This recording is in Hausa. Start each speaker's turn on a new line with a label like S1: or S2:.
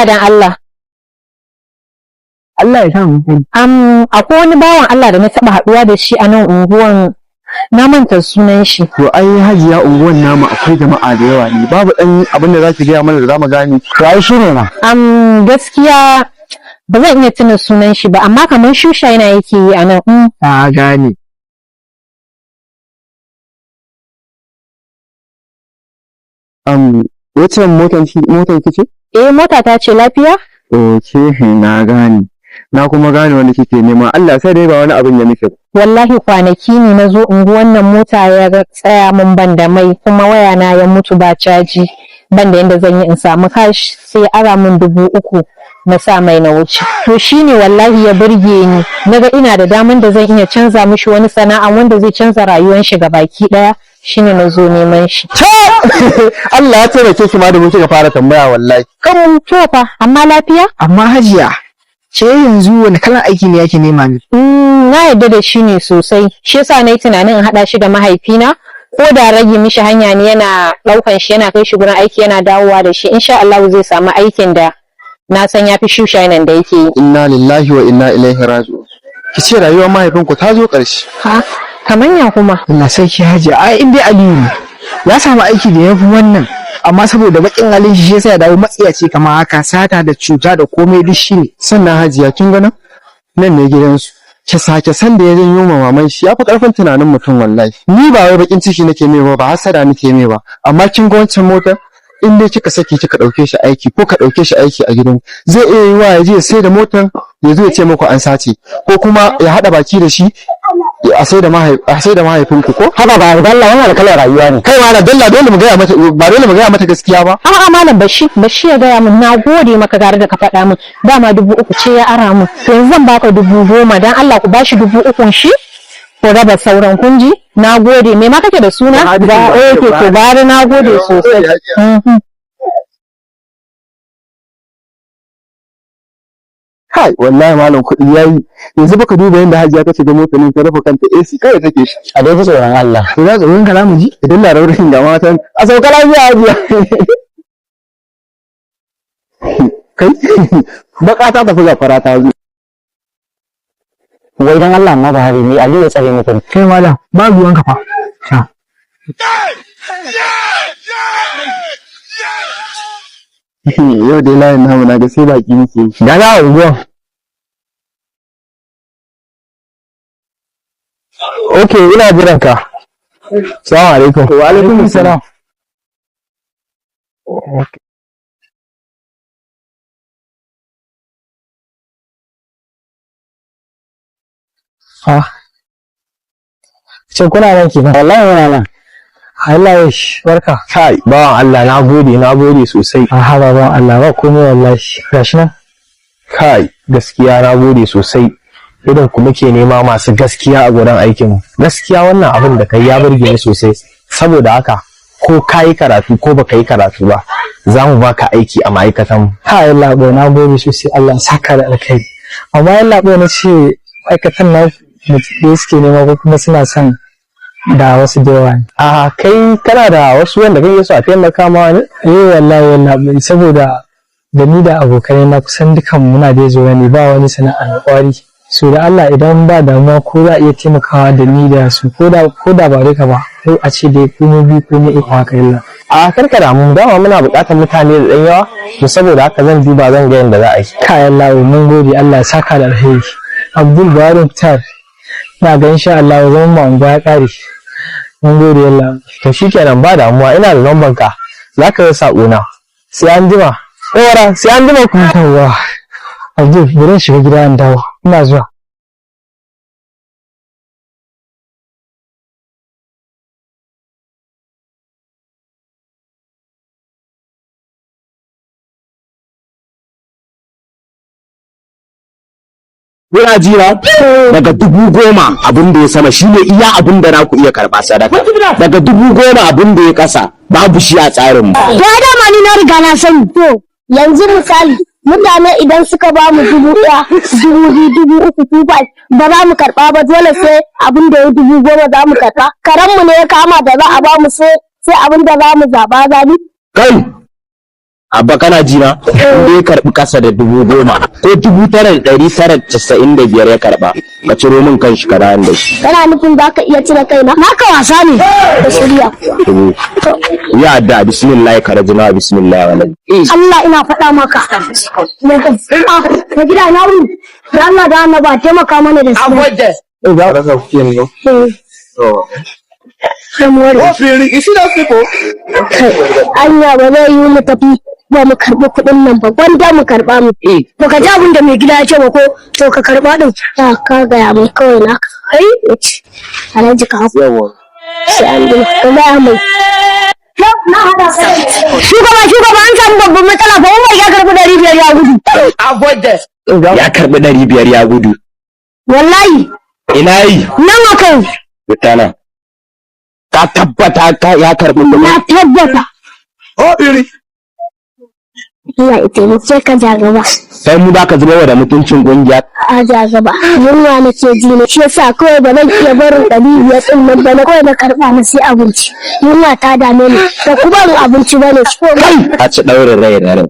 S1: dan Allah.
S2: Allah ya sa mu sani.
S1: Akwai wani bawan Allah da na taɓa haɗuwa da shi a nan unguwan, na manta sunan shi.
S2: To ai hajiya unguwan namu akwai jama'a da yawa ne, babu ɗan abin da za ki gaya mana da za mu gane. To ai shi ne ma.
S1: Gaskiya ba zan iya tuna sunan shi ba, amma kamar shusha yana yake yi a nan.
S2: Ta gane. Wacce motar ki ce?
S1: Mota ta ce lafiya?
S2: Oke, na gane. Na kuma gane wanda kike nema. Allah sai dai ba wani abin ya miki.
S1: Wallahi kwanaki ne na zo unguwan nan mota ya tsaya min ban da mai, kuma waya na ya mutu ba caji. Ban da yanda zan yi in samu cash, sai ya ara min 3,000 na sa mai na wuce. To shine wallahi ya burge ni. Naga ina da daman da zan iya canza mishi wani sana'a wanda zai canza rayuwar shi baki daya. Shine na zo neman shi.
S2: Allah ya taimake ki ma da mu kika fara tambaya wallahi.
S1: Kan to fa, amma lafiya?
S3: Amma hajiya, ce yanzu wani kalan aiki ne yake nema ni?
S1: Na yarda da shi ne sosai. Shi yasa nayi tunanin in hada shi da mahaifina, ko da rage mishi hanya ne yana daukan shi yana kai shi gurin aiki yana dawowa da shi. Insha Allah zai samu aikin da na san yafi shusha nan da yake yi.
S2: Inna lillahi wa inna ilaihi raji'un. Ki ce rayuwar mahaifinku ta zo ƙarshe.
S1: Ha? Kaman ya kuma?
S3: Allah sarki hajiya, ai in dai Aliyu ne. Ya samu aiki da yafi wannan, amma saboda bakin halin shi yasa ya dawo matsiyaci kamar haka, sata da cuta da komai duk shi ne.
S2: Sannan hajiya kin ga nan ne gidansu. Ki san da ya janyo ma maman shi yafi karfin tunanin mutum wallahi. Ni ba wai bakin ciki nake mai ba hasada nake mai ba, amma kin ga wancan motar in dai kika saki kika dauke shi aiki ko ka dauke shi aiki a gidan zai iya yi wa ya je sai da motar ya zo ya ce muku an sace, ko kuma ya hada baki da shi a sai da mahaifinku ko
S3: Haba ba da Allah yana da kalar rayuwa ne.
S2: kai ma na dalla dole mu gaya mata, ba dole mu gaya mata gaskiya ba.
S1: A'a malam bashi ya gaya min, na gode maka gare da ka faɗa min. Dama 3,000 ce ya ara min. To yanzu zan baka 10,000 dan Allah ku bashi 3,000 shi. Ko raba sauran kunji. Na gode. Me ma kake da suna? Ba to bari na gode sosai.
S2: Kai wallahi malam kuɗi yayi. Yanzu baka duba yanda Hajiya ta shiga motar nan ta rufe kanta AC kai take shi.
S3: A dai tsoron Allah.
S2: To za tsoron ka mu ji idan na raurayin da matan a sauka lafiya Hajiya. Kai baka ta tafi gafara ta zo.
S3: Wai dan Allah amma ba hari ne Aliyu ya tsare mutum. Kai malam ba ruwan ka fa.
S2: Yau dai layin namu na ga sai baki nake.
S3: Da na unguwa. Okay, ina jiran ka. Assalamu alaikum.
S2: Wa alaikum assalam.
S3: Okay. Ce kuna nan kenan. Wallahi muna nan. Allah ya shi barka.
S2: Kai bawan Allah na gode sosai.
S3: Aha bawan Allah ba komai wallahi. Gashi nan.
S2: Kai gaskiya na gode sosai. Idan ku muke nema masu gaskiya a gurin aikin. Gaskiya wannan abin da kai ya burge ni sosai. Saboda haka ko kai karatu ko baka yi karatu ba, za mu baka aiki a ma'aikatan.
S3: Kai Allah bai na gode sosai, Allah ya saka da alkhairi. Amma Allah bai na ce ma'aikatan na da suke nema ko kuma suna son da wasu da yawa ne.
S2: A kai kana da wasu wanda kake so a taimaka ma ne?
S3: Wallahi saboda da ni da abokai na kusan dukan muna da zuwa ne, ba wani sana'a kwari. So da Allah idan ba damuwa ko za a iya taimakawa da ni da su ko da ba duka ba, sai a ce dai komai biyu komai uku haka yalla.
S2: A karka damu, dama muna buƙatar mutane da ɗan yawa, to saboda haka zan duba zan ga yadda za a yi.
S3: Kayan lawo mun gode, Allah ya saka da alheri. Abdul Bari Mukhtar, na ga insha Allah zaman mu an ya kare. Mun gode Allah.
S2: To shikenan ba damuwa, ina da lambar ka. Zaka yi sako na. Sai an jima. Ora, sai an jima ku.
S3: Yawwa. Abdul, bari shiga gida an dawo. Ina zuwa.
S4: Kuna jira daga 10,000 abin da ya sama shine iya abin da na ku iya karɓa sadaka. Daga 10,000 abin da ya kasa babu shi a tsarin mu.
S5: To dama ni na riga na sani. To yanzu misali mutane idan suka ba mu 1,000, 2,000, 3,000, 2,500 ba za mu karɓa ba, dole sai abin da ya 10,000 za mu karɓa. Karen mu ne ya kama da za a ba mu sai abin da za mu zaɓa gani.
S4: Kai abba kana ji na inda ya karbi kasa da 10,000 ko 9,995 ya karba ka ciro min kan shi ka da shi.
S5: Kana nufin za ka iya cire kaina? Naka wasa ne da shirya.
S4: Ya da bismillah ka rajina bismillah wallahi.
S5: Allah ina faɗa maka. Ka gida na wuri. Da Allah da annaba taimaka mana da su.
S2: Za ka kuke ne.
S5: Anya ba zai yi mu tafi ba mu karɓi kuɗin nan ba gwanda mu karɓa mu. To ka ji abin da mai gida ya ce ba ko to ka karɓa ɗin. Ka gaya mai kawai na ka. Alhaji ka hafu. Sai an gina ka gaya mai. Shugaba an samu babban matsala ba wani ya karɓi 500 ya gudu.
S4: Ya karbi 500 ya gudu.
S5: Wallahi.
S4: Ina yi?
S5: Nan akai.
S4: Mutana. Ka tabbata ya karbi kuɗi?
S5: Na tabbata. Allah ya taimake ka ja gaba.
S4: Sai mu da ka zuba da mutuncin kungiya.
S5: A ja gaba. Yunwa nake ji ne. Shi yasa kawai ba zan iya barin 500 ɗin nan ba na kawai na karɓa na sai abinci. Yunwa ta dame ni. Da kuma abinci ba ne.
S4: A ci ɗaurin rai da rai.